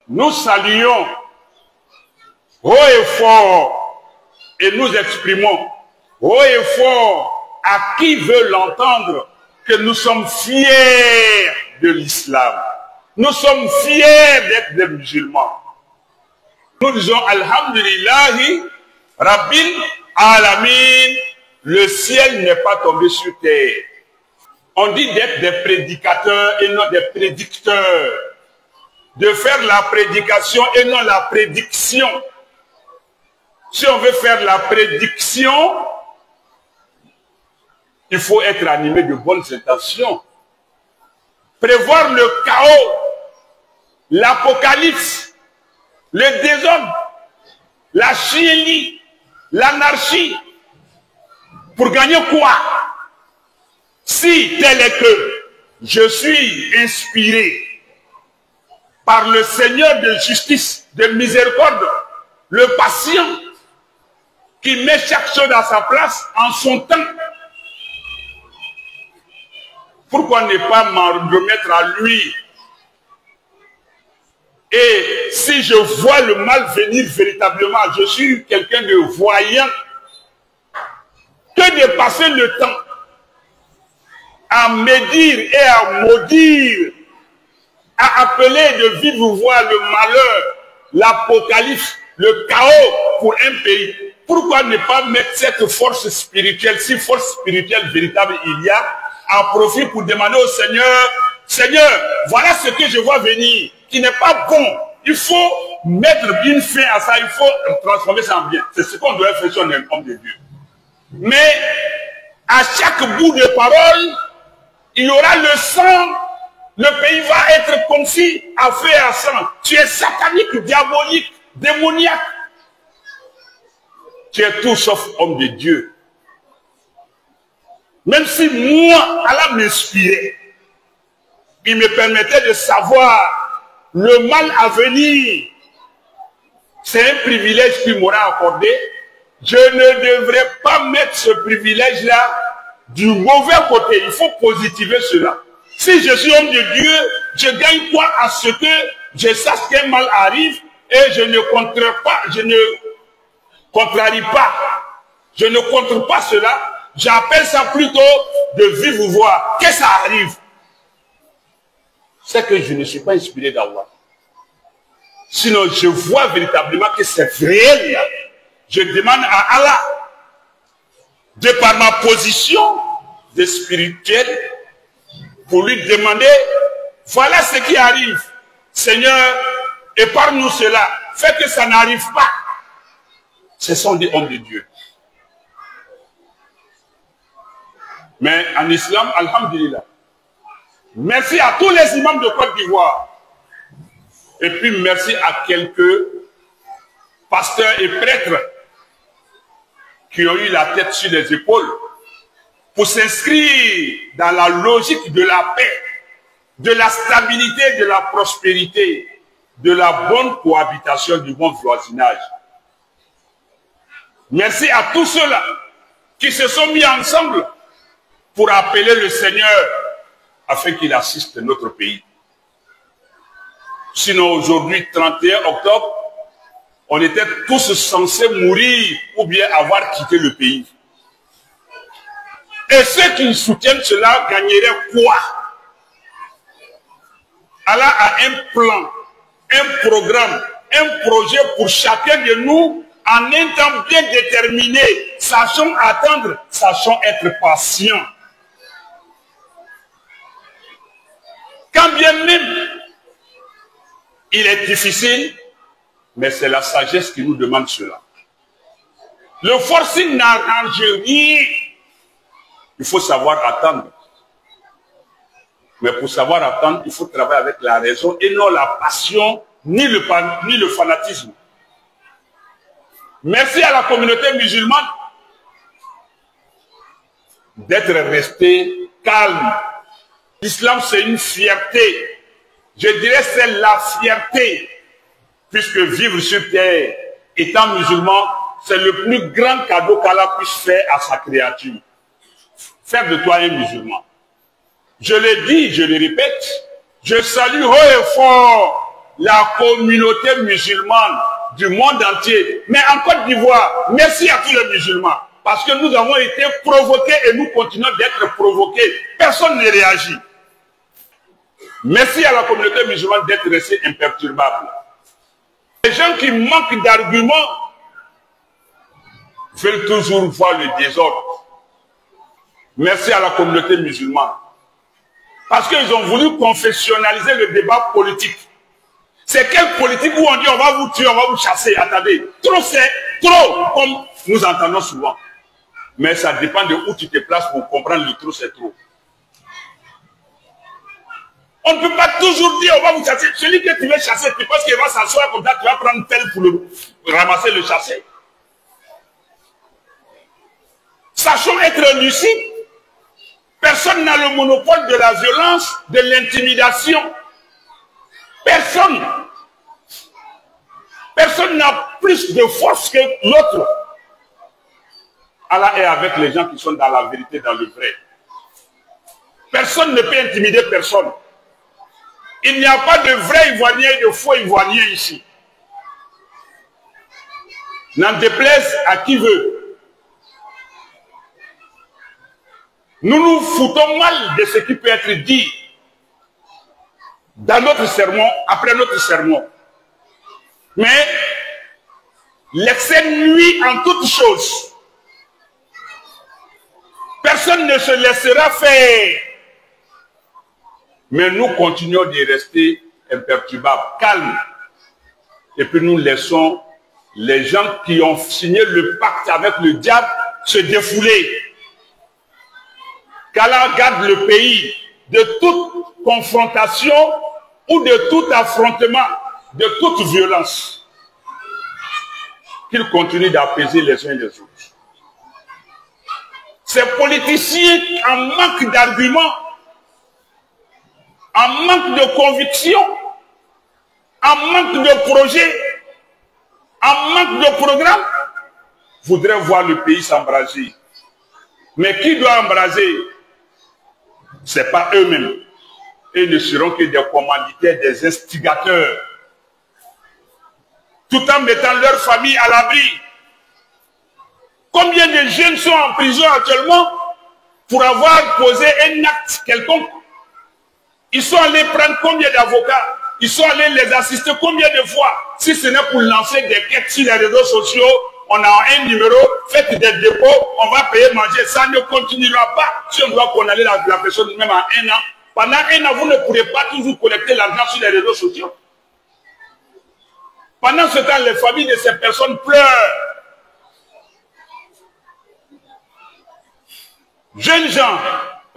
nous saluons haut et fort et nous exprimons haut et fort à qui veut l'entendre que nous sommes fiers de l'islam. Nous sommes fiers d'être des musulmans. Nous disons Alhamdulillahi Rabbil Alamin, le ciel n'est pas tombé sur terre. On dit d'être des prédicateurs et non des prédicteurs. De faire la prédication et non la prédiction. Si on veut faire la prédiction, il faut être animé de bonnes intentions. Prévoir le chaos, l'apocalypse, le désordre, la chienlit, l'anarchie. Pour gagner quoi? Si tel est que je suis inspiré par le Seigneur de justice, de miséricorde, le patient, qui met chaque chose à sa place en son temps. Pourquoi ne pas m'en remettre à lui? Et si je vois le mal venir véritablement, je suis quelqu'un de voyant, que de passer le temps à médire et à maudire, à appeler de vive voix le malheur, l'apocalypse, le chaos pour un pays. Pourquoi ne pas mettre cette force spirituelle, si force spirituelle véritable il y a, à profit pour demander au Seigneur, Seigneur, voilà ce que je vois venir, qui n'est pas bon. Il faut mettre une fin à ça, il faut transformer ça en bien. C'est ce qu'on doit faire sur un homme de Dieu. Mais à chaque bout de parole, il y aura le sang, le pays va être confié à feu et à sang. Tu es satanique, diabolique, démoniaque. Tu es tout sauf homme de Dieu. Même si moi, Allah m'inspirait, il me permettait de savoir le mal à venir. C'est un privilège qu'il m'aura accordé. Je ne devrais pas mettre ce privilège-là du mauvais côté. Il faut positiver cela. Si je suis homme de Dieu, je gagne quoi à ce que je sache qu'un mal arrive et je ne contrarie pas, je ne contrarie pas, je ne contre pas cela. J'appelle ça plutôt de vive voix. Que ça arrive? C'est que je ne suis pas inspiré d'Allah. Sinon, je vois véritablement que c'est réel. Je demande à Allah, de par ma position de spirituel, pour lui demander, voilà ce qui arrive. Seigneur, épargne-nous cela. Fais que ça n'arrive pas. Ce sont des hommes de Dieu. Mais en islam, alhamdulillah. Merci à tous les imams de Côte d'Ivoire. Et puis merci à quelques pasteurs et prêtres qui ont eu la tête sur les épaules pour s'inscrire dans la logique de la paix, de la stabilité, de la prospérité, de la bonne cohabitation, du bon voisinage. Merci à tous ceux-là qui se sont mis ensemble pour appeler le Seigneur afin qu'il assiste notre pays. Sinon, aujourd'hui, 31 octobre, on était tous censés mourir ou bien avoir quitté le pays. Et ceux qui soutiennent cela gagneraient quoi? Allah a un plan, un programme, un projet pour chacun de nous en un temps bien déterminé. Sachons attendre, sachons être patients. Quand bien même il est difficile, mais c'est la sagesse qui nous demande cela. Le forcing n'arrange rien. Il faut savoir attendre. Mais pour savoir attendre, il faut travailler avec la raison et non la passion, ni le fanatisme. Merci à la communauté musulmane d'être resté calme. L'islam, c'est une fierté. Je dirais c'est la fierté. Puisque vivre sur terre, étant musulman, c'est le plus grand cadeau qu'Allah puisse faire à sa créature. Faire de toi un musulman. Je l'ai dit, je le répète, je salue haut et fort la communauté musulmane du monde entier, mais en Côte d'Ivoire, merci à tous les musulmans, parce que nous avons été provoqués et nous continuons d'être provoqués. Personne ne réagit. Merci à la communauté musulmane d'être restée imperturbable. Les gens qui manquent d'arguments veulent toujours voir le désordre. Merci à la communauté musulmane. Parce qu'ils ont voulu confessionnaliser le débat politique. C'est quelle politique où on dit on va vous tuer, on va vous chasser? Attendez, trop c'est trop, comme nous entendons souvent. Mais ça dépend de où tu te places pour comprendre le trop c'est trop. On ne peut pas toujours dire on va vous chasser. Celui que tu veux chasser, tu penses qu'il va s'asseoir comme ça, tu vas prendre tel pour ramasser le chasser. Sachons être lucides. Personne n'a le monopole de la violence, de l'intimidation. Personne. Personne n'a plus de force que l'autre. Allah est avec les gens qui sont dans la vérité, dans le vrai. Personne ne peut intimider personne. Il n'y a pas de vrai Ivoirien et de faux Ivoirien ici. N'en déplaise à qui veut. Nous nous foutons mal de ce qui peut être dit dans notre sermon, après notre sermon. Mais l'excès nuit en toutes choses. Personne ne se laissera faire. Mais nous continuons de rester imperturbables, calmes. Et puis nous laissons les gens qui ont signé le pacte avec le diable se défouler. Qu'Allah garde le pays de toute confrontation ou de tout affrontement, de toute violence. Qu'il continue d'apaiser les uns les autres. Ces politiciens en manque d'arguments, en manque de conviction, en manque de projet, en manque de programme, voudraient voir le pays s'embraser. Mais qui doit embraser? Ce n'est pas eux-mêmes. Ils ne seront que des commanditaires, des instigateurs. Tout en mettant leur famille à l'abri. Combien de jeunes sont en prison actuellement pour avoir posé un acte quelconque? Ils sont allés prendre combien d'avocats? Ils sont allés les assister combien de fois? Si ce n'est pour lancer des quêtes sur les réseaux sociaux, on a un numéro, faites des dépôts, on va payer manger. Ça ne continuera pas si on doit condamner la personne même en 1 an. Pendant 1 an, vous ne pourrez pas toujours collecter l'argent sur les réseaux sociaux. Pendant ce temps, les familles de ces personnes pleurent. Jeunes gens,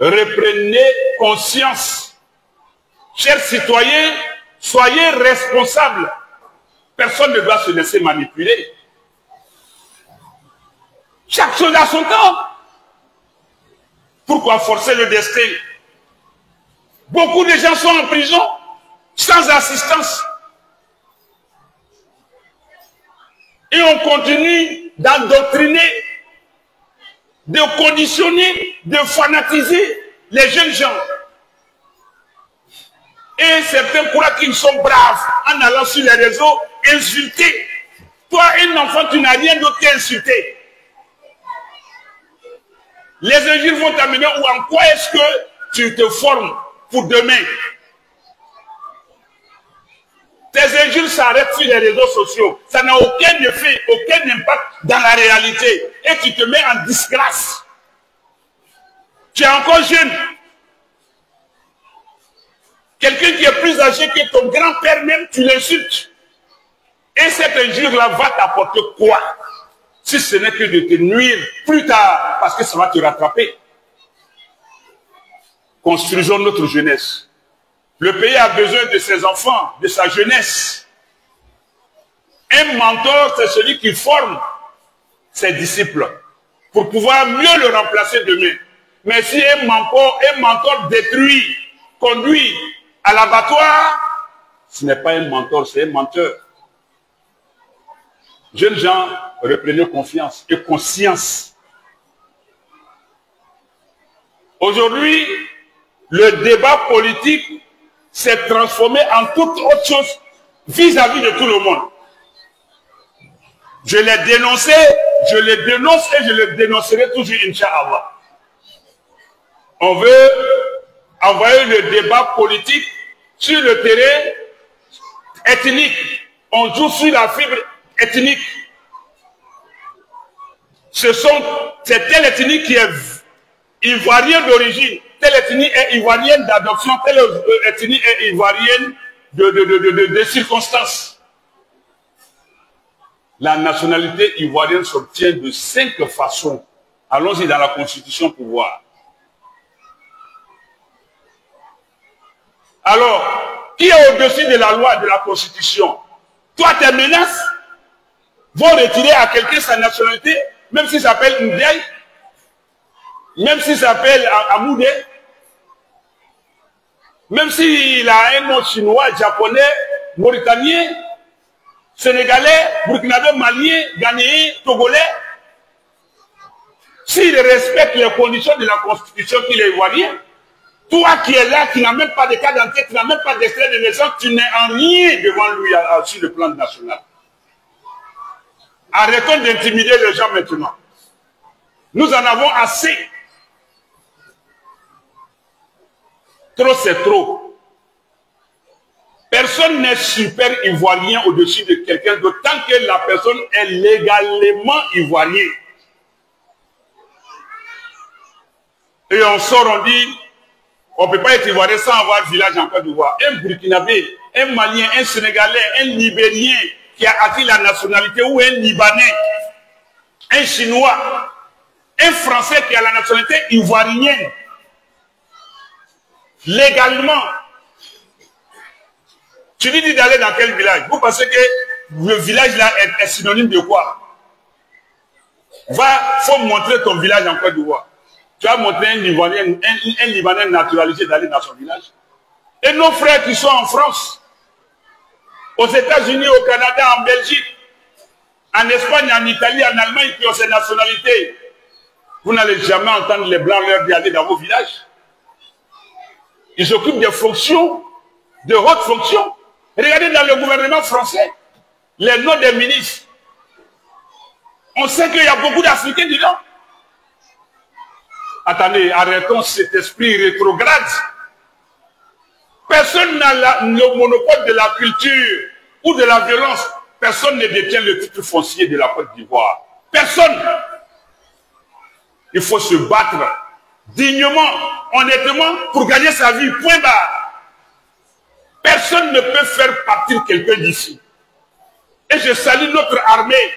reprenez conscience. Chers citoyens, soyez responsables. Personne ne doit se laisser manipuler. Chaque chose a son temps. Pourquoi forcer le destin? Beaucoup de gens sont en prison sans assistance. Et on continue d'endoctriner, de conditionner, de fanatiser les jeunes gens. Et certains croient qu'ils sont braves en allant sur les réseaux insulter. Toi, un enfant, tu n'as rien d'autre qu'insulter. Les injures vont t'amener ou en quoi est-ce que tu te formes pour demain? Tes injures s'arrêtent sur les réseaux sociaux. Ça n'a aucun effet, aucun impact dans la réalité. Et tu te mets en disgrâce. Tu es encore jeune. Quelqu'un qui est plus âgé que ton grand-père même, tu l'insultes. Et cette injure-là va t'apporter quoi? Si ce n'est que de te nuire plus tard, parce que ça va te rattraper. Construisons notre jeunesse. Le pays a besoin de ses enfants, de sa jeunesse. Un mentor, c'est celui qui forme ses disciples pour pouvoir mieux le remplacer demain. Mais si un mentor détruit, conduit à l'abattoir, ce n'est pas un mentor, c'est un menteur. Jeunes gens, reprenez confiance et conscience. Aujourd'hui, le débat politique s'est transformé en toute autre chose vis-à-vis de tout le monde. Je l'ai dénoncé, je le dénonce et je le dénoncerai toujours, Inch'Allah. On veut envoyer le débat politique sur le terrain ethnique. On joue sur la fibre ethnique. C'est telle ethnie qui est ivoirienne d'origine, telle ethnie est ivoirienne d'adoption, telle ethnie est ivoirienne de circonstances. La nationalité ivoirienne s'obtient de 5 façons. Allons-y dans la Constitution pour voir. Alors, qui est au-dessus de la loi, de la Constitution? Toi, tes menaces vont retirer à quelqu'un sa nationalité, même s'il s'appelle Ndiaye, même s'il s'appelle Amoudé, même s'il a un nom chinois, japonais, mauritanien, sénégalais, burkinabé, malien, ghanéen, togolais. S'il respecte les conditions de la Constitution qu'il est ivoirien, toi qui es là, qui n'as même pas de carte d'identité, qui n'as même pas d'extrait de naissance, tu n'es en rien devant lui sur le plan national. Arrêtons d'intimider les gens maintenant. Nous en avons assez. Trop, c'est trop. Personne n'est super ivoirien au-dessus de quelqu'un d'autre tant que la personne est légalement ivoirien. Et on sort, on dit, on ne peut pas être ivoirien sans avoir village en Côte d'Ivoire. Un Burkinabé, un Malien, un Sénégalais, un Libérien qui a acquis la nationalité ou un Libanais, un Chinois, un Français qui a la nationalité ivoirienne. Légalement. Tu lui dis d'aller dans quel village? Vous pensez que le village là est synonyme de quoi? Faut montrer ton village en Côte d'Ivoire. Tu as montré un Libanais naturalisé d'aller dans son village. Et nos frères qui sont en France, aux États-Unis, au Canada, en Belgique, en Espagne, en Italie, en Allemagne, qui ont ces nationalités, vous n'allez jamais entendre les Blancs leur dire d'aller dans vos villages. Ils s'occupent des fonctions, de hautes fonctions. Regardez dans le gouvernement français, les noms des ministres. On sait qu'il y a beaucoup d'Africains dedans. Attendez, arrêtons cet esprit rétrograde. Personne n'a le monopole de la culture ou de la violence. Personne ne détient le titre foncier de la Côte d'Ivoire. Personne. Il faut se battre dignement, honnêtement, pour gagner sa vie. Point barre. Personne ne peut faire partir quelqu'un d'ici. Et je salue notre armée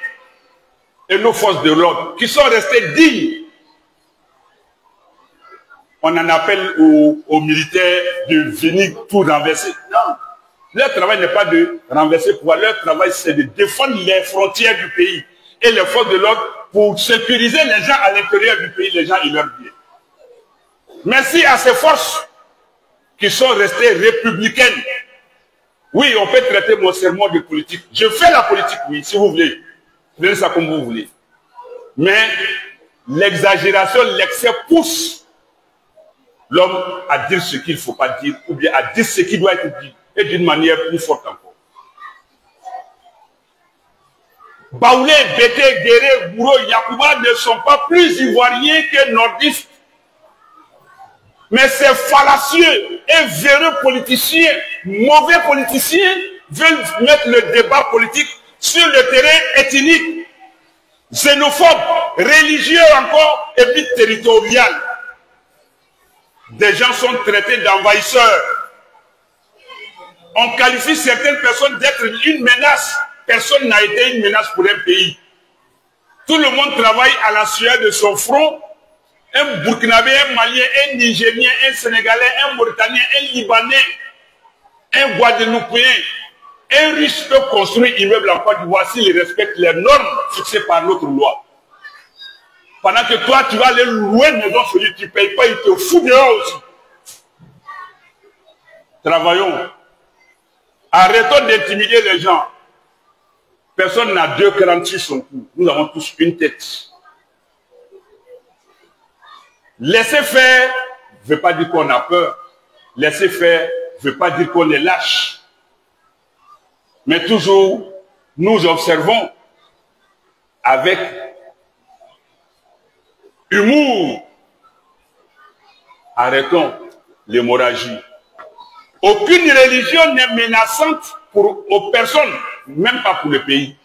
et nos forces de l'ordre qui sont restés dignes. On en appelle aux militaires de venir tout renverser. Non. Leur travail n'est pas de renverser pouvoir. Leur travail, c'est de défendre les frontières du pays et les forces de l'ordre pour sécuriser les gens à l'intérieur du pays, les gens et leurs biens. Merci à ces forces qui sont restées républicaines. Oui, on peut traiter mon sermon de politique. Je fais la politique, oui, si vous voulez. Prenez ça comme vous voulez. Mais l'exagération, l'excès pousse l'homme à dire ce qu'il ne faut pas dire, ou bien à dire ce qui doit être dit, et d'une manière plus forte encore. Baoulé, Bété, Guéré, Gouro, Yacouba ne sont pas plus ivoiriens que nordistes. Mais ces fallacieux et véreux politiciens, mauvais politiciens, veulent mettre le débat politique sur le terrain ethnique, xénophobe, religieux encore, et puis territorial. Des gens sont traités d'envahisseurs. On qualifie certaines personnes d'être une menace. Personne n'a été une menace pour un pays. Tout le monde travaille à la sueur de son front. Un Burkinabé, un Malien, un Nigérien, un Sénégalais, un Mauritanien, un Libanais, un Guadeloupéen. Un riche peut construire immeuble en Côte d'Ivoire s'il respecte les normes fixées par notre loi. Pendant que toi, tu vas aller louer une maison sur lui, tu ne payes pas, il te fout dehors aussi. Travaillons. Arrêtons d'intimider les gens. Personne n'a 2 crânes sur son cou. Nous avons tous une tête. Laisser faire ne veut pas dire qu'on a peur. Laisser faire ne veut pas dire qu'on est lâche. Mais toujours, nous observons avec humour. Arrêtons l'hémorragie. Aucune religion n'est menaçante aux personnes, même pas pour le pays.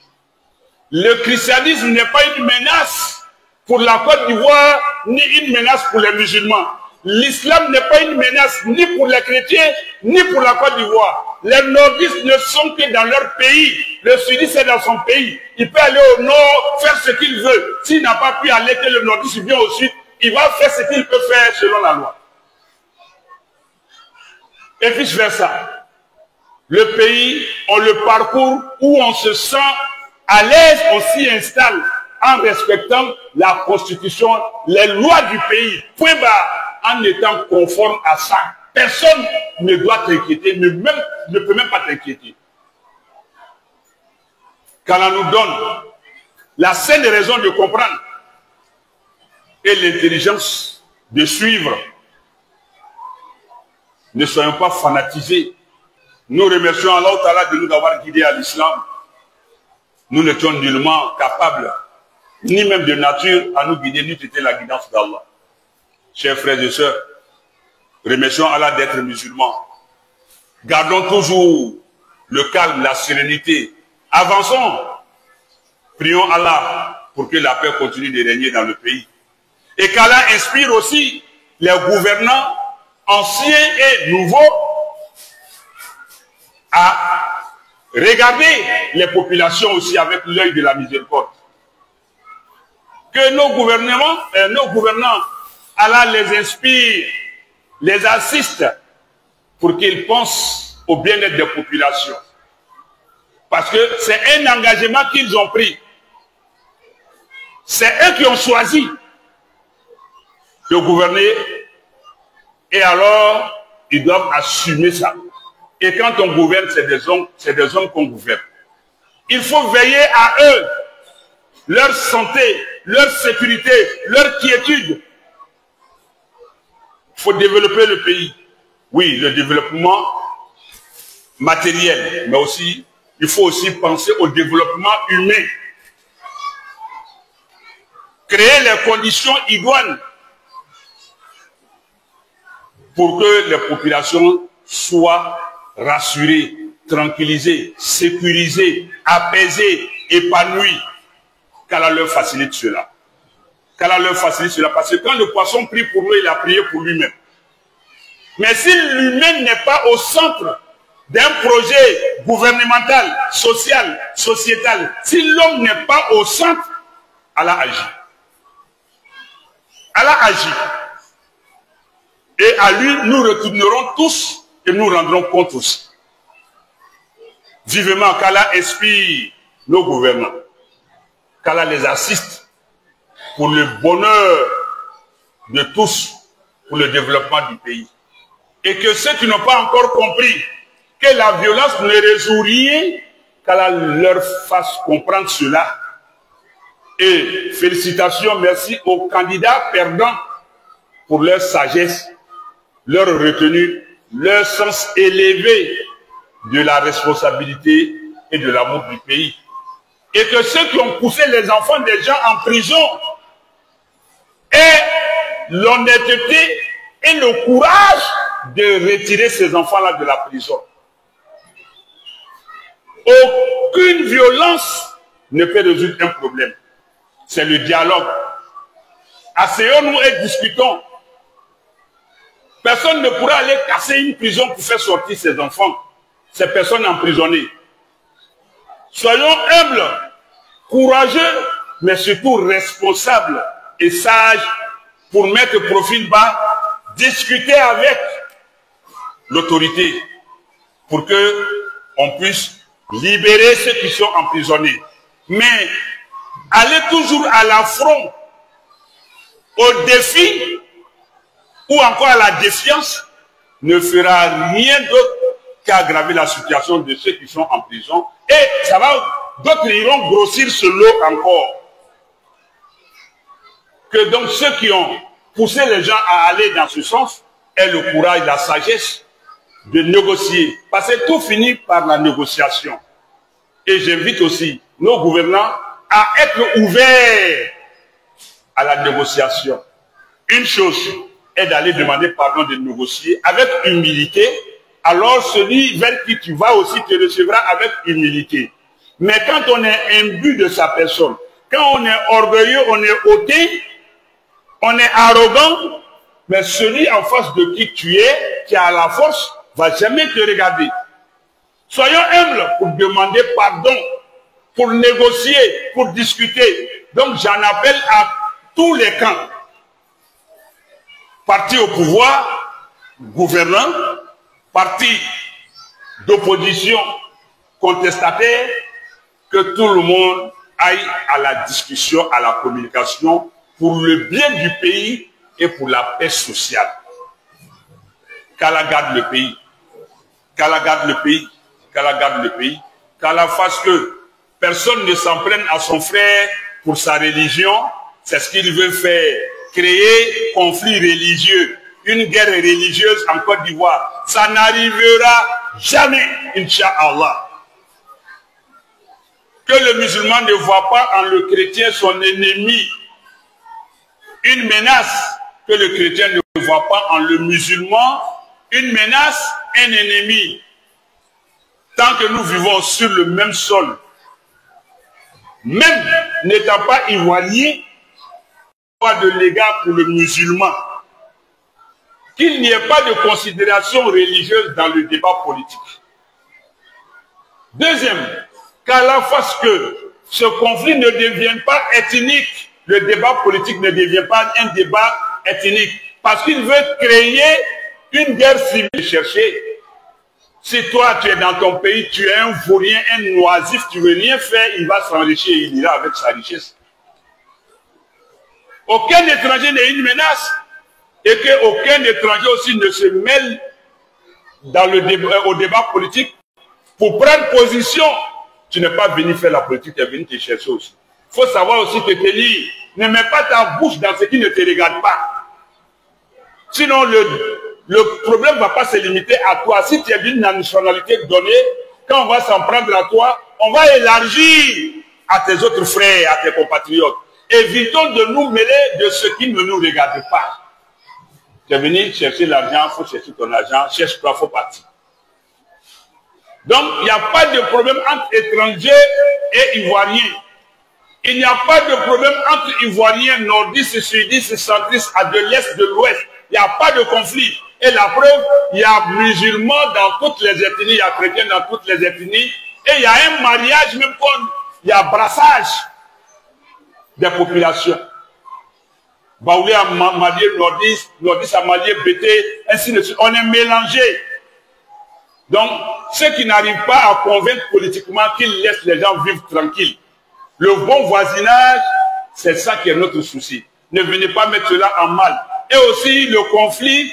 Le christianisme n'est pas une menace pour la Côte d'Ivoire, ni une menace pour les musulmans. L'islam n'est pas une menace ni pour les chrétiens, ni pour la Côte d'Ivoire. Les nordistes ne sont que dans leur pays. Le sudiste est dans son pays. Il peut aller au nord, faire ce qu'il veut. S'il n'a pas pu aller, que le nordiste vient au sud, il va faire ce qu'il peut faire selon la loi. Et vice versa. Le pays, on le parcourt où on se sent à l'aise, on s'y installe en respectant la constitution, les lois du pays. Point barre. En étant conforme à ça. Personne ne doit t'inquiéter, ne peut même pas t'inquiéter. Qu'Allah nous donne la saine raison de comprendre et l'intelligence de suivre. Ne soyons pas fanatisés. Nous remercions Allah Ta'ala de nous avoir guidés à l'islam. Nous n'étions nullement capables, ni même de nature, à nous guider, n'eût été la guidance d'Allah. Chers frères et sœurs, remercions Allah d'être musulmans. Gardons toujours le calme, la sérénité. Avançons. Prions Allah pour que la paix continue de régner dans le pays. Et qu'Allah inspire aussi les gouvernants anciens et nouveaux à regarder les populations aussi avec l'œil de la miséricorde. Que nos gouvernants, Allah les inspire, les assiste pour qu'ils pensent au bien-être des populations. Parce que c'est un engagement qu'ils ont pris. C'est eux qui ont choisi de gouverner et alors ils doivent assumer ça. Et quand on gouverne, c'est des hommes qu'on gouverne. Il faut veiller à eux, leur santé, leur sécurité, leur quiétude. Il faut développer le pays. Oui, le développement matériel, mais aussi, il faut aussi penser au développement humain. Créer les conditions idoines pour que les populations soient rassurées, tranquillisées, sécurisées, apaisées, épanouies. Qu'Allah leur facilite cela. Qu'Allah leur facilite cela. Parce que quand le poisson prie pour lui, il a prié pour lui-même. Mais si l'humain n'est pas au centre d'un projet gouvernemental, social, sociétal, si l'homme n'est pas au centre, Allah agit. Allah agit. Et à lui, nous retournerons tous et nous rendrons compte aussi. Vivement qu'Allah inspire nos gouvernants. Qu'Allah les assiste pour le bonheur de tous, pour le développement du pays. Et que ceux qui n'ont pas encore compris que la violence ne résout rien, qu'Allah leur fasse comprendre cela. Et félicitations, merci aux candidats perdants pour leur sagesse, leur retenue, leur sens élevé de la responsabilité et de l'amour du pays. Et que ceux qui ont poussé les enfants des gens en prison aient l'honnêteté et le courage de retirer ces enfants-là de la prison. Aucune violence ne peut résoudre un problème. C'est le dialogue. Asseyons-nous et discutons. Personne ne pourra aller casser une prison pour faire sortir ses enfants, ces personnes emprisonnées. Soyons humbles, courageux, mais surtout responsables et sages pour mettre profil bas, discuter avec l'autorité pour que on puisse libérer ceux qui sont emprisonnés. Mais aller toujours à l'affront, au défi ou encore à la défiance ne fera rien d'autre qu'aggraver la situation de ceux qui sont en prison. Et ça va, d'autres iront grossir ce lot encore. Que donc ceux qui ont poussé les gens à aller dans ce sens aient le courage, la sagesse de négocier. Parce que tout finit par la négociation. Et j'invite aussi nos gouvernants à être ouverts à la négociation. Une chose est d'aller demander pardon, de négocier avec humilité. Alors celui vers qui tu vas aussi te recevra avec humilité. Mais quand on est imbu de sa personne, quand on est orgueilleux, on est hautain, on est arrogant, mais celui en face de qui tu es, qui a la force, va jamais te regarder. Soyons humbles pour demander pardon, pour négocier, pour discuter. Donc j'en appelle à tous les camps. Parti au pouvoir, gouvernant, parti d'opposition, contestataire, que tout le monde aille à la discussion, à la communication, pour le bien du pays et pour la paix sociale. Qu'Allah garde le pays. Qu'Allah garde le pays. Qu'Allah garde le pays. Qu'Allah fasse que personne ne s'en prenne à son frère pour sa religion. C'est ce qu'il veut faire. Créer conflit religieux. Une guerre religieuse en Côte d'Ivoire. Ça n'arrivera jamais, Inch'Allah. Que le musulman ne voit pas en le chrétien son ennemi. Une menace. Que le chrétien ne voit pas en le musulman une menace, un ennemi. Tant que nous vivons sur le même sol, même n'étant pas ivoirien, pas de l'égard pour le musulman. Qu'il n'y ait pas de considération religieuse dans le débat politique. Deuxième, qu'Allah fasse que ce conflit ne devienne pas ethnique. Le débat politique ne devient pas un débat ethnique. Parce qu'il veut créer une guerre civile. Chercher. Si toi, tu es dans ton pays, tu es un vaurien, un oisif, tu ne veux rien faire, il va s'enrichir, il ira avec sa richesse. Aucun étranger n'est une menace. Et qu'aucun étranger aussi ne se mêle dans le débat, au débat politique pour prendre position. Tu n'es pas venu faire la politique, tu es venu te chercher aussi. Il faut savoir aussi te lire. Ne mets pas ta bouche dans ce qui ne te regarde pas. Sinon, le problème ne va pas se limiter à toi. Si tu es d'une nationalité donnée, quand on va s'en prendre à toi, on va élargir à tes autres frères, à tes compatriotes. Évitons de nous mêler de ce qui ne nous regarde pas. Tu es venu chercher l'argent, il faut chercher ton argent, cherche-toi, il faut partir. Donc, il n'y a pas de problème entre étrangers et Ivoiriens. Il n'y a pas de problème entre Ivoiriens, nordistes, sudistes, centristes, de l'est, de l'ouest. Il n'y a pas de conflit. Et la preuve, il y a musulmans dans toutes les ethnies, il y a chrétiens dans toutes les ethnies. Et il y a un mariage, même quand il y a brassage des populations. Baoulé a marié nordiste, nordiste a marié bété, ainsi de suite. On est mélangés. Donc, ceux qui n'arrivent pas à convaincre politiquement qu'ils laissent les gens vivre tranquilles. Le bon voisinage, c'est ça qui est notre souci. Ne venez pas mettre cela en mal. Et aussi le conflit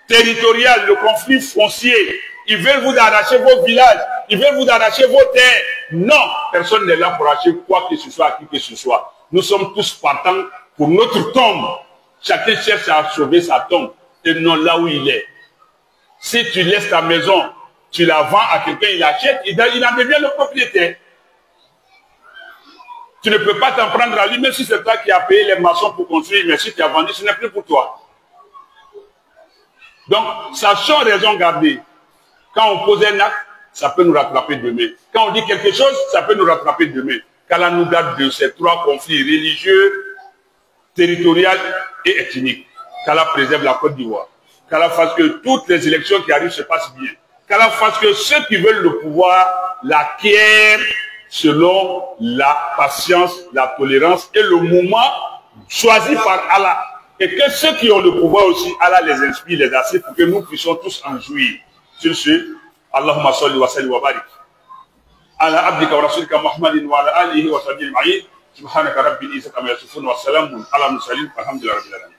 territorial, le conflit foncier. Ils veulent vous arracher vos villages, ils veulent vous arracher vos terres. Non, personne n'est là pour arracher quoi que ce soit à qui que ce soit. Nous sommes tous partants pour notre tombe. Chacun cherche à sauver sa tombe et non là où il est. Si tu laisses ta maison, tu la vends à quelqu'un, il achète, il en devient le propriétaire. Tu ne peux pas t'en prendre à lui, même si c'est toi qui as payé les maçons pour construire, mais si tu as vendu, ce n'est plus pour toi. Donc, sachons raison garder. Quand on pose un acte, ça peut nous rattraper demain. Quand on dit quelque chose, ça peut nous rattraper demain. Qu'Allah nous garde de ces trois conflits religieux, territoriaux et ethniques. Qu'Allah préserve la Côte d'Ivoire. Qu'Allah fasse que toutes les élections qui arrivent se passent bien. Qu'Allah fasse que ceux qui veulent le pouvoir l'acquièrent selon la patience, la tolérance et le moment choisi par Allah. Et que ceux qui ont le pouvoir aussi, Allah les inspire, les assiste pour que nous puissions tous en jouir. Sur ce, Allahumma salli wa salli wa barik. Ala abdika wa rasulika Muhammadin wa ala alihi wa sahbihi ajma'in. Subhanaka rabbil izzati amma yasifun wa salamun ala mursalin. Alhamdulillahi rabbil alamin.